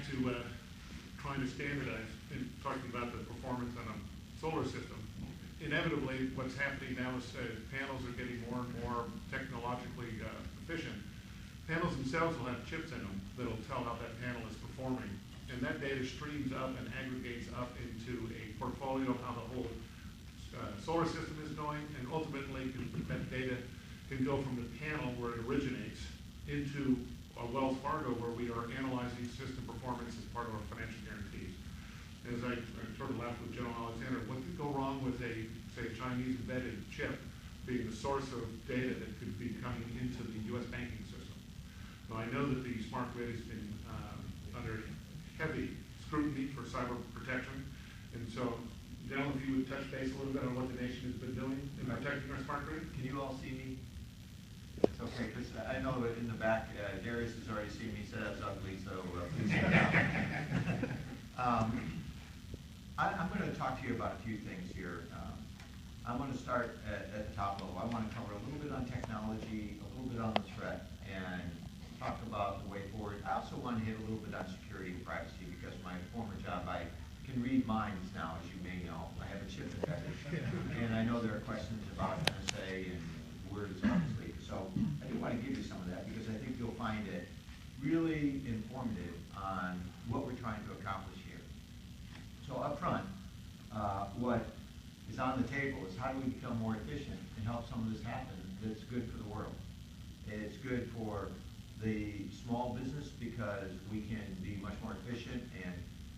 to trying to standardize and talking about the performance on a solar system. Inevitably, what's happening now is panels are getting more and more technologically efficient. Panels themselves will have chips in them that'll tell how that panel is performing. And that data streams up and aggregates up into a portfolio of how the whole solar system is going, and ultimately that data can go from the panel where it originates into Wells Fargo, where we are analyzing system performance as part of our financial guarantees. As I sort of laughed with General Alexander, what could go wrong with a, say, Chinese embedded chip being the source of data that could be coming into the U.S. banking system? Well, I know that the smart grid has been under heavy scrutiny for cyber protection, and so, Dell, if you would touch base a little bit on what the nation has been doing in protecting our smart grid. Can you all see me? It's okay, because I know that in the back, Darius has already seen me, said that's ugly, so please sit down. I'm going to talk to you about a few things here. I'm going to start at the top level. I want to cover a little bit on technology, a little bit on the threat, and talk about the way forward. I also want to hit a little bit on security and privacy, because my former job, I can read minds now, as you may know. I have a chip embedded, and I know there are questions about NSA and words, obviously. So I do want to give you some of that, because I think you'll find it really informative on what we're trying to accomplish here. So up front, what is on the table is how do we become more efficient and help some of this happen that's good for the world. It's good for the small business because we can be much more efficient in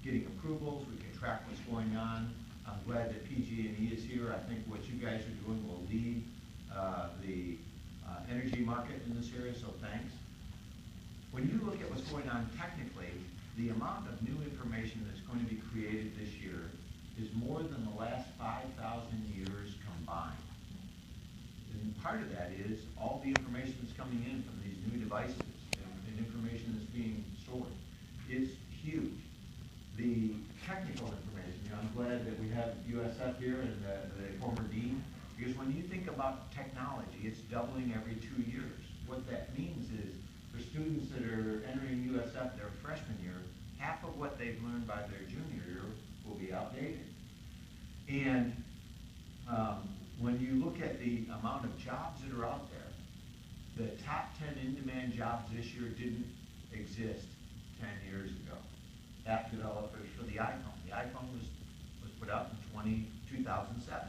getting approvals, we can track what's going on. I'm glad that PG&E is here. I think what you guys are doing will lead the energy market in this area, so thanks. When you look at what's going on technically, the amount of new information that's going to be created this year is more than the last 5,000 years combined. And part of that is all the information that's coming in from these new devices and information that's being stored is huge. The technical information, I'm glad that we have USF here and the former dean, because when you think about technology, it's doubling every 2 years. What that means is for students that are entering USF their freshman year, half of what they've learned by their junior year will be outdated. And when you look at the amount of jobs that are out there, the top 10 in-demand jobs this year didn't exist 10 years ago. App developers for the iPhone. The iPhone was put out in 2007.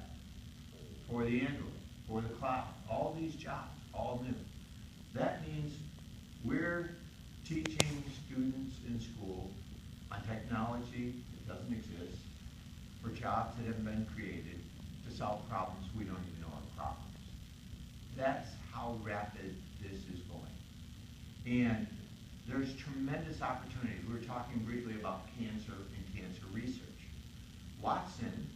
For the Android, for the cloud, all these jobs, all new. That means we're teaching students in school on technology that doesn't exist, for jobs that haven't been created, to solve problems we don't even know are problems. That's how rapid this is going. And there's tremendous opportunities. We were talking briefly about cancer and cancer research. Watson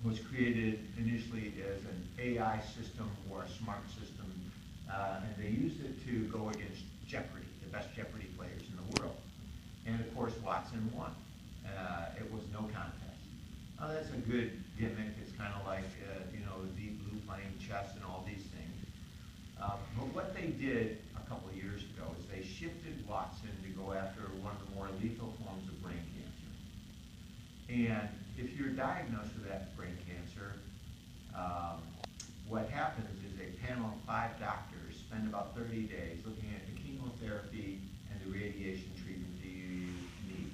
was created initially as an AI system or a smart system, and they used it to go against Jeopardy, the best Jeopardy players in the world. And of course, Watson won. It was no contest. Now that's a good gimmick. It's kind of like, Deep Blue playing chess and all these things. But what they did a couple of years ago is they shifted Watson to go after one of the more lethal forms of brain cancer. And if you're diagnosed with that brain cancer, what happens is a panel of 5 doctors spend about 30 days looking at the chemotherapy and the radiation treatment that you need.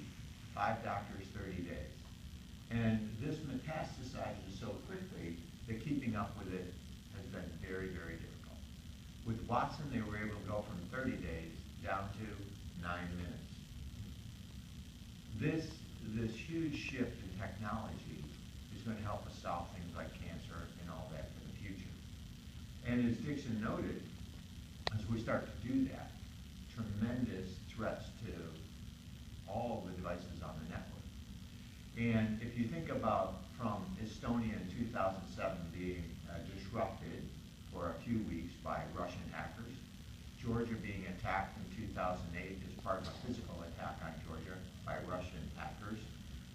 5 doctors, 30 days. And this metastasizes so quickly that keeping up with it has been very, very difficult. With Watson, they were able to go from 30 days down to 9 minutes. This huge shift in technology is going to help us solve things like cancer and all that for the future. And as Dixon noted, as we start to do that, tremendous threats to all the devices on the network. And if you think about from Estonia in 2007 being disrupted for a few weeks by Russian hackers, Georgia being attacked in 2008 as part of a physical attack on Georgia by Russian hackers,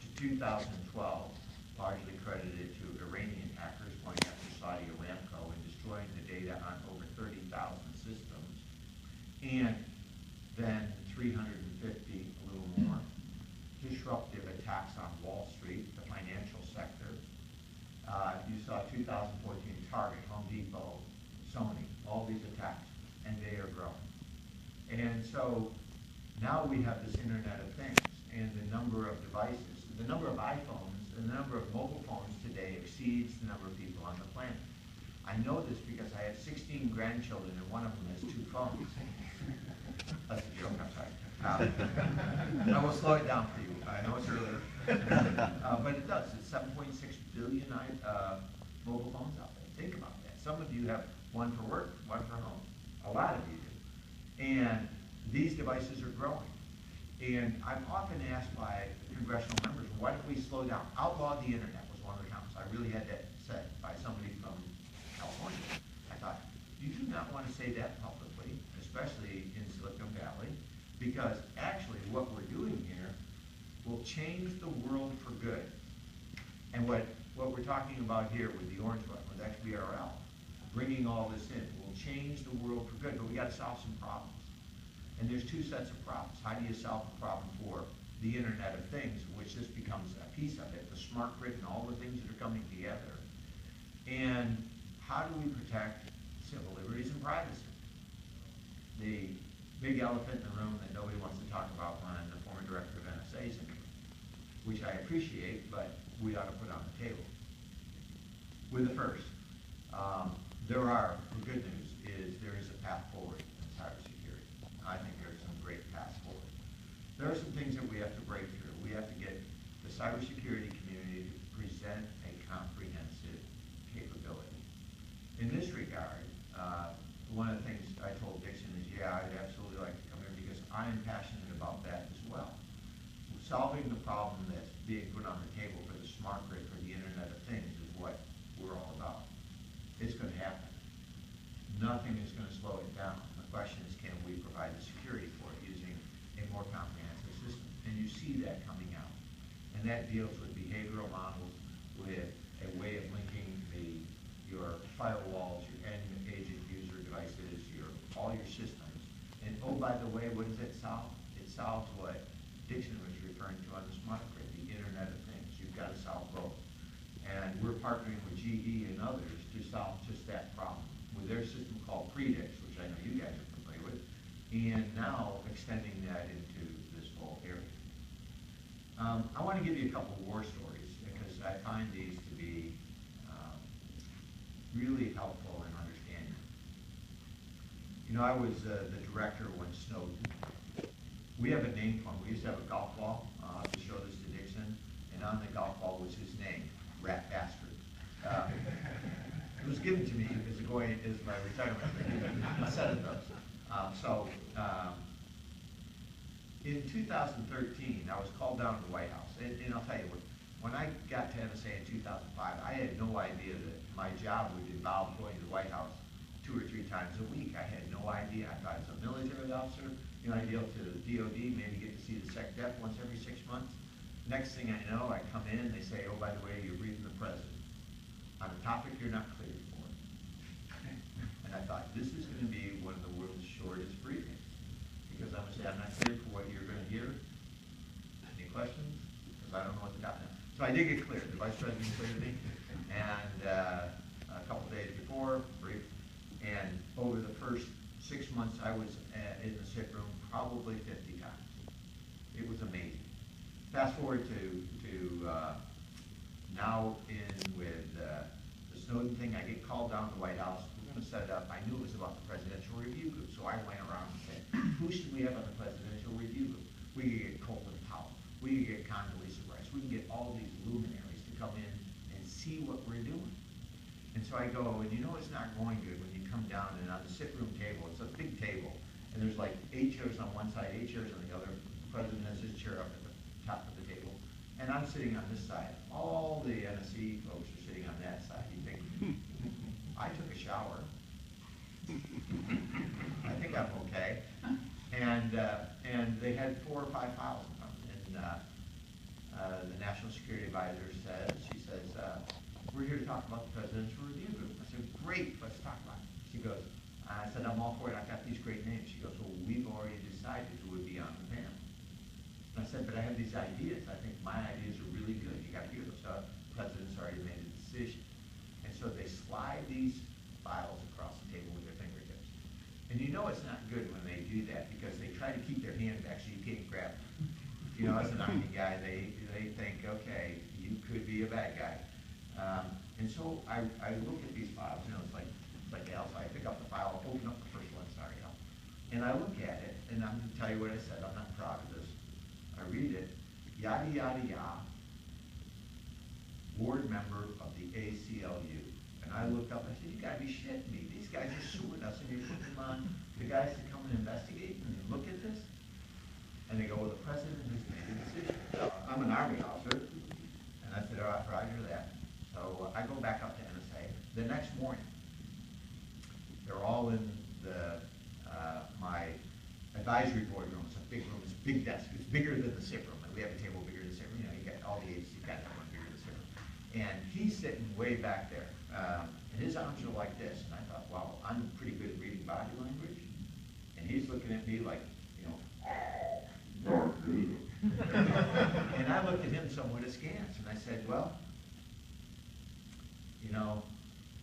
to 2012, largely credited to Iranian hackers going after Saudi Aramco and destroying the data on over 30,000 systems, and then 350, a little more, disruptive attacks on Wall Street, the financial sector. You saw 2014 Target, Home Depot, Sony, all these attacks, and they are growing. And so now we have this Internet of Things, and the number of devices, the number of iPhones, and the number of mobile phones today exceeds the number of people on the planet. I know this because I have 16 grandchildren, and one of them has 2 phones. That's a joke, I'm sorry. I will slow it down for you. I know it's earlier. But it does. It's 7.6 billion mobile phones out there. Think about that. Some of you have one for work, one for home. A lot of you do. And these devices are growing. And I'm often asked by congressional members, why don't we slow down? Outlaw the internet was one of the comments. I really had that said by somebody from California. I thought, you do not want to say that publicly, especially in Silicon Valley, because actually what we're doing here will change the world for good. And what we're talking about here with the orange one, with XBRL, bringing all this in, will change the world for good, but we got to solve some problems. And there's 2 sets of problems. How do you solve a problem for the Internet of Things, which this becomes a piece of it, the smart grid and all the things that are coming together? And how do we protect civil liberties and privacy? The big elephant in the room that nobody wants to talk about when the former director of NSA is in here, which I appreciate, but we ought to put on the table. With the first, the good news is there is a path forward in cybersecurity. I think there's some great paths forward. There are some things that we have to break through. We have to get the cybersecurity community to present a comprehensive capability. In this regard, one of the things I told Dixon is, yeah, I'd absolutely like to come here because I am passionate about that as well. Solving the problem that's being put on the table for the smart grid, for the Internet of Things, is what we're all about. It's going to happen. Nothing is going to slow it down. The question is, can we provide the security for it using a more comprehensive system? And you see that coming out. And that deals with behavioral models, with a way of linking your firewalls, your end agent user devices, all your systems. And oh, by the way, what does it solve? It solves what Dixon was referring to on the smart grid, the Internet of Things. You've got to solve both. And we're partnering with GE and others to solve just that problem with their system called Predix, which I know you guys are familiar with, and now extending that into this whole area. I want to give you a couple of war stories because I find these to be really helpful in understanding. You know, I was the director when Snowden. We have a name for him. We used to have a golf ball. To show this to Dixon, and on the golf ball was his name, Rat Bastard. It was given to me as my retirement, a set of those. In 2013, I was called down to the White House, and I'll tell you, when I got to NSA in 2005, I had no idea that my job would involve going to the White House 2 or 3 times a week. I had no idea. I thought as a military officer, ideal to the DOD, maybe get to see the SecDef once every 6 months. Next thing I know, I come in, they say, oh, by the way, you're briefing the president on a topic you're not cleared for. And I thought, this is going to be one of the world's shortest briefings. Because I'm going to say, I'm not cleared for what you're going to hear. Any questions? Because I don't know what's got now. So I did get cleared. The vice president cleared me. And a couple days before, brief. And over the first 6 months, I was in the sit room probably 50 times. It was amazing. Fast forward to now in with the Snowden thing, I get called down to the White House. We're going to set it up. I knew it was about the Presidential Review Group, so I went around and said, who should we have on the Presidential Review Group? We could get Colin Powell. We could get Condoleezza Rice. We can get all these luminaries to come in and see what we're doing. And so I go, and it's not going good when you come down and on the sit room table, it's a big table, and there's like 8 chairs on one side, 8 chairs on the other. The president has his chair up at the top of the table, and I'm sitting on this side. All the NSC folks are sitting on that side. You think, I took a shower. I think I'm okay. And they had 4 or 5 files in them. And the National Security Advisor she says, we're here to talk about the Presidential Review Group. I said, great, let's talk about it. She goes, I said, I'm all for it. I got these great names. She goes, well, we've already decided who would be on the panel. And I said, but I have these ideas. I think my ideas are really good. You got to hear them. So the president's already made a decision. And so they slide these files across the table with their fingertips. And you know it's not good when they do that because they try to keep their hand back so you can't grab them. You know, as an Army guy, they think, okay, you could be a bad guy. And so I look at these files, you know, it's like Al, so I pick up the file, open up the first one, sorry, Al. And I look at it, and I'm going to tell you what I said. I'm not proud of this. I read it, yada, yada, yada, board member of the ACLU. And I looked up, I said, you gotta be shitting me. These guys are suing us, and you're putting them on the guys to come and investigate and look at this? And they go, well, the president has made a decision. So I'm an Army officer, and I said, all right, roger that. So I go back up to NSA. The next morning, they're all in the my advisory board room. It's a big room. It's a big desk. It's bigger than the SIP room. And we have a table bigger than the SIP room. You know, you got all the agency guys have one bigger than the SIP room. And he's sitting way back there. And his arms are like this. And I thought, wow, I'm pretty good at reading body language. And he's looking at me like, you know, and I looked at him somewhat askance. And I said, well, you know,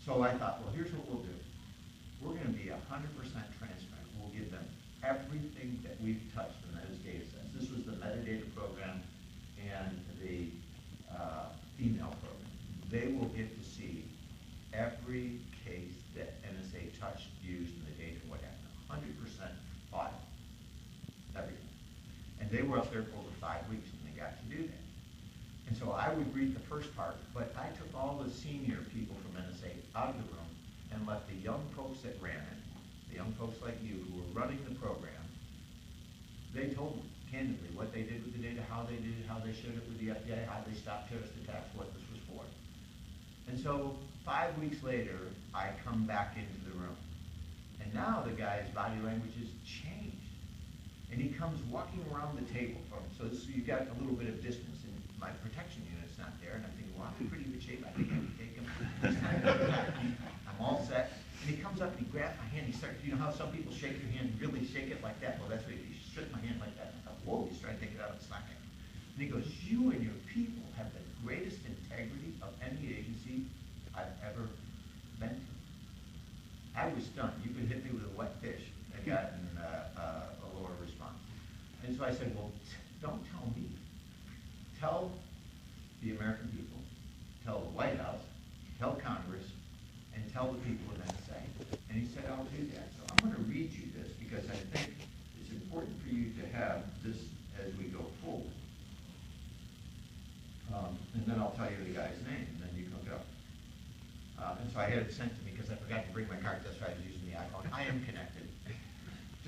so I thought, well, here's what we'll do. We're going to be 100% transparent. We'll give them everything that we've touched in those data sets. This was the metadata program and the email program. They will get to see every case that NSA touched, used in the data, what happened. 100% file. Everything. And they were up there for over 5 weeks when they got to do that. And so I would read the first part, but I took all the senior people from NSA out of the room and let the young folks that ran it, the young folks like you who were running the program, they told me candidly what they did with the data, how they did it, how they shared it with the FBI, how they stopped terrorist attacks, what this was for. And so 5 weeks later, I come back into the room. And now the guy's body language has changed. And he comes walking around the table from, so you've got a little bit of distance, and my protection unit's not there, and I'm thinking, well, I'm in pretty good shape, I think I can take him. I'm all set. And he comes up and he grabs my hand, he starts, you know how some people shake your hand, really shake it like that? Well, that's what he shook my hand like that. And I thought, whoa, he's trying to take it out of the socket. And he goes, you and your people have the greatest integrity of any agency I've ever been to. I was stunned. You could hit me with a wet fish and gotten a lower response. And so I said, well, don't tell me. Tell the American people, tell the White House, tell Congress, and tell the people in NSA. And he said, I'll do that. So I'm going to read you this because I think it's important for you to have this as we go forward. And then I'll tell you the guy's name, and then you can look it up. And so I had it sent to me because I forgot to bring my card. That's why I was using the iPhone. I am connected.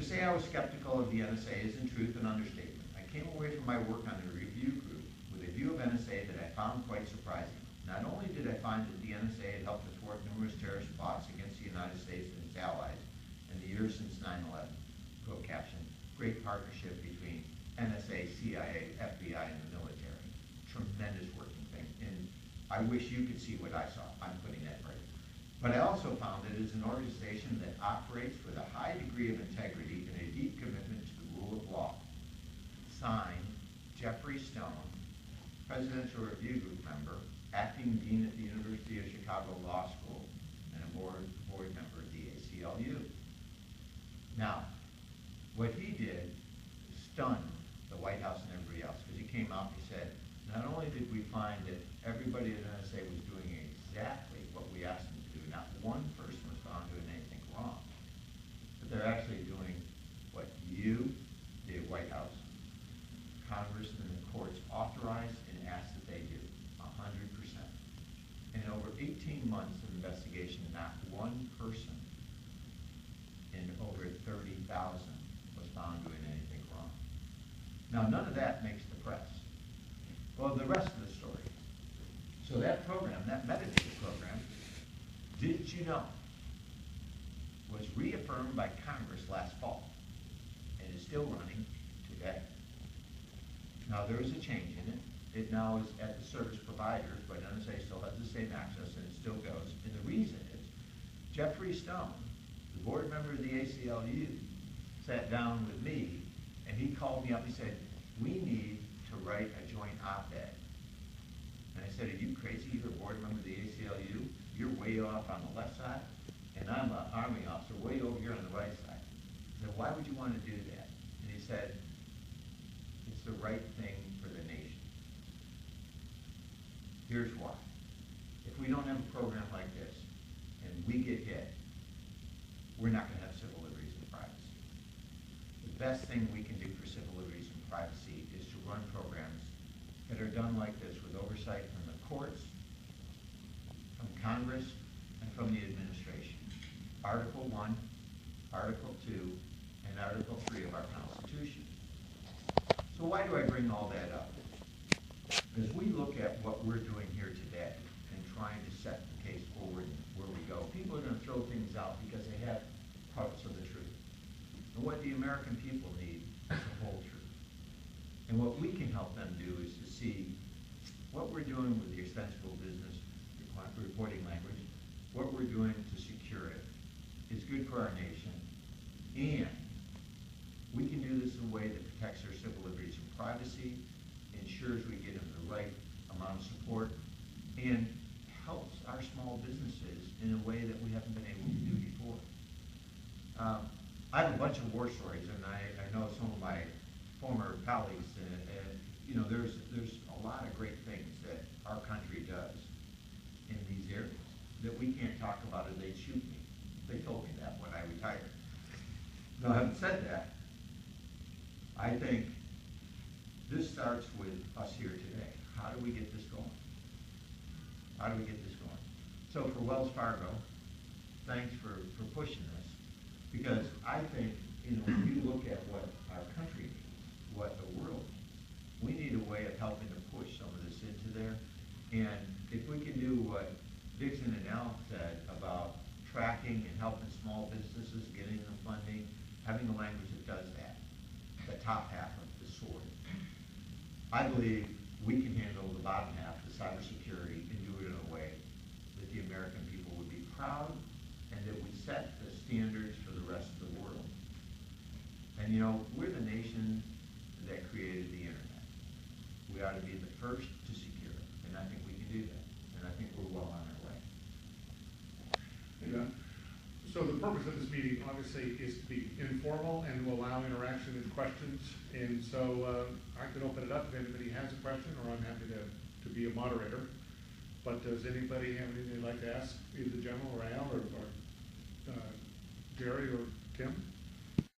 To say I was skeptical of the NSA is in truth an understatement. I came away from my work on the review group with a view of NSA that I found quite surprising. Not only did I find that the NSA had helped to thwart numerous terrorist plots against the United States and its allies in the years since 9/11, quote caption, great partnership between NSA, CIA, FBI, and the military. Tremendous working thing. And I wish you could see what I saw. I'm putting that right. But I also found it is an organization that operates with a high degree of integrity and a deep commitment to the rule of law. Signed, Jeffrey Stone, Presidential Review Group member, acting dean at the University of Chicago Law School, and a board member at the ACLU. Now, what he did stunned the White House and everybody else, because he came out and he said, not only did we find that everybody at NSA was doing exactly what we asked them to do, not one person was found doing anything wrong, but they're actually doing what you, the White House, Congress, and the courts authorized and asked that they do, 100%. In over 18 months of investigation, not one person in over 30,000 was found doing anything wrong. Now, none of that makes the press. Well, the rest of the story. So that program, that metadata program, did you know, was reaffirmed by Congress last fall and is still running today. Now, there is a change in it. It now is at the service providers, but NSA still has the same access and it still goes. And the reason is Jeffrey Stone, the board member of the ACLU, sat down with me and he called me up. He said, we need op-ed. And I said, are you crazy? You're a board member of the ACLU? You're way off on the left side, and I'm an Army officer way over here on the right side. I said, why would you want to do that? And he said, it's the right thing for the nation. Here's why. If we don't have a program like this, and we get hit, we're not going to have civil liberties and privacy. The best thing we can do for civil liberties and privacy is to run programs that are done like this with oversight from the courts, from Congress, and from the administration. Article 1, Article 2, and Article 3 of our Constitution. So why do I bring all that up? As we look at what we're doing here today and trying to set the case forward where we go, people are going to throw things out because they have parts of the truth. And what the American people need is the whole truth. And what we can help them do is to see what we're doing with the extensible business reporting language, what we're doing to secure it is good for our nation, and we can do this in a way that protects our civil liberties and privacy, ensures we get them the right amount of support, and helps our small businesses in a way that we haven't been able to do before. I have a bunch of war stories, and I know some of my former colleagues, and you know, there's a lot of great things that our country does in these areas that we can't talk about or they'd shoot me. They told me that when I retired. Now, having said that, I think this starts with us here today. How do we get this going? How do we get this going? So for Wells Fargo, thanks for pushing this, because I think, you know, when you look at what our country needs, what the world needs, we need a way of helping to push some of this into there. And if we can do what Dixon and Al said about tracking and helping small businesses, getting them funding, having a language that does that, the top half of the sword, I believe we can handle the bottom half, the cybersecurity, and do it in a way that the American people would be proud and that would set the standards for the rest of the world. And you know, we're the nation that created the internet. We ought to be the first to secure it, and I think we can do that. And I think we're well on our way. Yeah. So the purpose of this meeting, obviously, is to be informal and to allow interaction and questions. And so I can open it up if anybody has a question, or I'm happy to be a moderator. But does anybody have anything they'd like to ask, either the general or Al or Jerry or Tim?